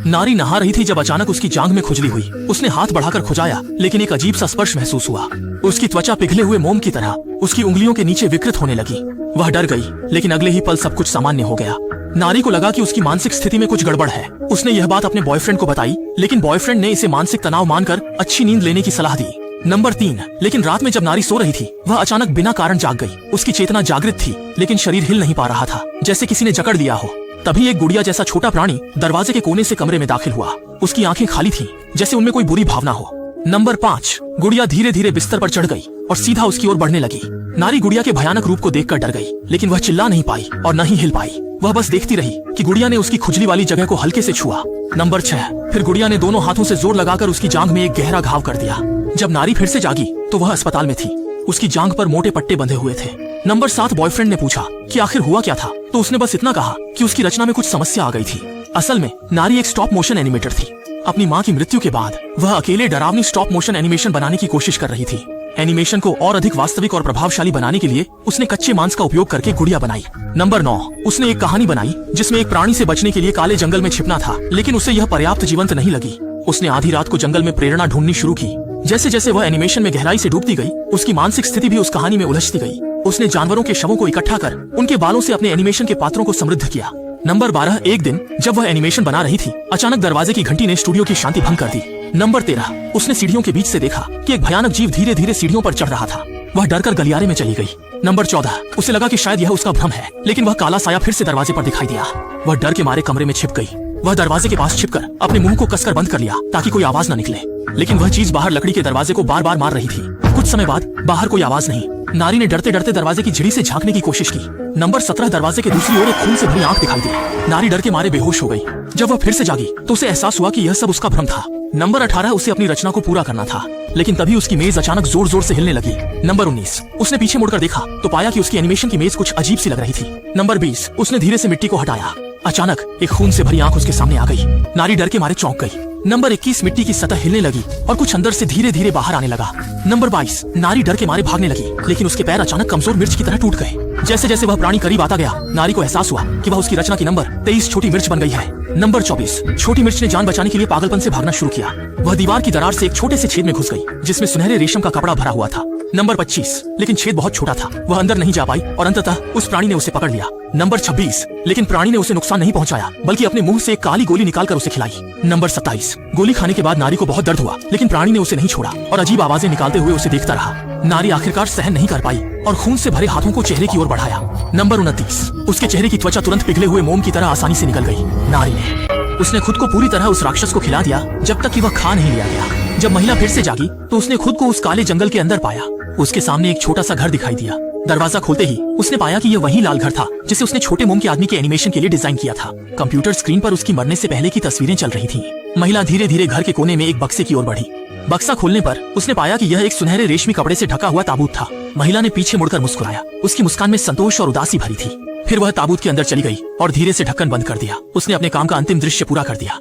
नारी नहा रही थी जब अचानक उसकी जांघ में खुजली हुई। उसने हाथ बढ़ाकर खुजाया, लेकिन एक अजीब सा स्पर्श महसूस हुआ। उसकी त्वचा पिघले हुए मोम की तरह उसकी उंगलियों के नीचे विकृत होने लगी। वह डर गई, लेकिन अगले ही पल सब कुछ सामान्य हो गया। नारी को लगा कि उसकी मानसिक स्थिति में कुछ गड़बड़ है। उसने यह बात अपने बॉयफ्रेंड को बताई, लेकिन बॉयफ्रेंड ने इसे मानसिक तनाव मानकर अच्छी नींद लेने की सलाह दी। नंबर 3, लेकिन रात में जब नारी सो रही थी, वह अचानक बिना कारण जाग गई। उसकी चेतना जागृत थी, लेकिन शरीर हिल नहीं पा रहा था, जैसे किसी ने जकड़ दिया हो। तभी एक गुड़िया जैसा छोटा प्राणी दरवाजे के कोने से कमरे में दाखिल हुआ। उसकी आंखें खाली थीं, जैसे उनमें कोई बुरी भावना हो। नंबर 5, गुड़िया धीरे धीरे बिस्तर पर चढ़ गई और सीधा उसकी ओर बढ़ने लगी। नारी गुड़िया के भयानक रूप को देखकर डर गई, लेकिन वह चिल्ला नहीं पाई और न ही हिल पाई। वह बस देखती रही कि गुड़िया ने उसकी खुजली वाली जगह को हल्के से छुआ। नंबर 6, फिर गुड़िया ने दोनों हाथों से जोर लगाकर उसकी जांघ में एक गहरा घाव कर दिया। जब नारी फिर से जागी तो वह अस्पताल में थी। उसकी जांघ पर मोटे पट्टे बंधे हुए थे। नंबर 7, बॉयफ्रेंड ने पूछा कि आखिर हुआ क्या था, तो उसने बस इतना कहा कि उसकी रचना में कुछ समस्या आ गई थी। असल में नारी एक स्टॉप मोशन एनिमेटर थी। अपनी माँ की मृत्यु के बाद वह अकेले डरावनी स्टॉप मोशन एनिमेशन बनाने की कोशिश कर रही थी। एनिमेशन को और अधिक वास्तविक और प्रभावशाली बनाने के लिए उसने कच्चे मांस का उपयोग करके गुड़िया बनाई। नंबर 9, उसने एक कहानी बनाई जिसमें एक प्राणी से बचने के लिए काले जंगल में छिपना था, लेकिन उसे यह पर्याप्त जीवंत नहीं लगी। उसने आधी रात को जंगल में प्रेरणा ढूंढनी शुरू की। जैसे जैसे वह एनिमेशन में गहराई से डूबती गई, उसकी मानसिक स्थिति भी उस कहानी में उलझती गई। उसने जानवरों के शवों को इकट्ठा कर उनके बालों से अपने एनिमेशन के पात्रों को समृद्ध किया। नंबर 12, एक दिन जब वह एनिमेशन बना रही थी, अचानक दरवाजे की घंटी ने स्टूडियो की शांति भंग कर दी। नंबर 13, उसने सीढ़ियों के बीच से देखा कि एक भयानक जीव धीरे धीरे सीढ़ियों पर चढ़ रहा था। वह डरकर गलियारे में चली गई। नंबर 14, उसे लगा कि शायद यह उसका भ्रम है, लेकिन वह काला साया फिर से दरवाजे पर दिखाई दिया। वह डर के मारे कमरे में छिप गई। वह दरवाजे के पास छिपकर अपने मुंह को कसकर बंद कर लिया ताकि कोई आवाज न निकले, लेकिन वह चीज बाहर लकड़ी के दरवाजे को बार बार मार रही थी। कुछ समय बाद बाहर कोई आवाज नहीं। नारी ने डरते डरते दरवाजे की झिड़ी से झांकने की कोशिश की। नंबर 17, दरवाजे के दूसरी ओर एक खून से भरी आंख दिखाई दी। नारी डर के मारे बेहोश हो गई। जब वह फिर से जागी तो उसे एहसास हुआ कि यह सब उसका भ्रम था। नंबर 18, उसे अपनी रचना को पूरा करना था, लेकिन तभी उसकी मेज अचानक जोर जोर से हिलने लगी। नंबर 19, उसने पीछे मुड़कर देखा तो पाया कि उसकी एनिमेशन की मेज कुछ अजीब सी लग रही थी। नंबर 20, उसने धीरे से मिट्टी को हटाया। अचानक एक खून से भरी आंख उसके सामने आ गई। नारी डर के मारे चौंक गई। नंबर 21, मिट्टी की सतह हिलने लगी और कुछ अंदर से धीरे धीरे बाहर आने लगा। नंबर 22, नारी डर के मारे भागने लगी, लेकिन उसके पैर अचानक कमजोर मिर्च की तरह टूट गए। जैसे जैसे वह प्राणी करीब आता गया, नारी को एहसास हुआ कि वह उसकी रचना की नंबर 23 छोटी मिर्च बन गई है। नंबर 24, छोटी मिर्च ने जान बचाने के लिए पागलपन से भागना शुरू किया। वह दीवार की दरार से एक छोटे से छेद में घुस गई, जिसमें सुनहरे रेशम का कपड़ा भरा हुआ था। नंबर 25, लेकिन छेद बहुत छोटा था। वह अंदर नहीं जा पाई और अंततः उस प्राणी ने उसे पकड़ लिया। नंबर 26, लेकिन प्राणी ने उसे नुकसान नहीं पहुंचाया, बल्कि अपने मुंह से एक काली गोली निकालकर उसे खिलाई। नंबर 27, गोली खाने के बाद नारी को बहुत दर्द हुआ, लेकिन प्राणी ने उसे नहीं छोड़ा और अजीब आवाजें निकालते हुए उसे देखता रहा। नारी आखिरकार सहन नहीं कर पाई और खून से भरे हाथों को चेहरे की ओर बढ़ाया। नंबर 29, उसके चेहरे की त्वचा तुरंत पिघले हुए मोम की तरह आसानी से निकल गई। नारी ने उसने खुद को पूरी तरह उस राक्षस को खिला दिया जब तक कि वह खा नहीं लिया गया। जब महिला फिर से जागी तो उसने खुद को उस काले जंगल के अंदर पाया। उसके सामने एक छोटा सा घर दिखाई दिया। दरवाजा खोलते ही उसने पाया कि यह वही लाल घर था जिसे उसने छोटे मोम के आदमी के एनिमेशन के लिए डिजाइन किया था। कंप्यूटर स्क्रीन पर उसकी मरने से पहले की तस्वीरें चल रही थीं। महिला धीरे धीरे घर के कोने में एक बक्से की ओर बढ़ी। बक्सा खोलने पर उसने पाया कि यह एक सुनहरे रेशमी कपड़े से ढका हुआ ताबूत था। महिला ने पीछे मुड़कर मुस्कुराया। उसकी मुस्कान में संतोष और उदासी भरी थी। फिर वह ताबूत के अंदर चली गई और धीरे से ढक्कन बंद कर दिया। उसने अपने काम का अंतिम दृश्य पूरा कर दिया।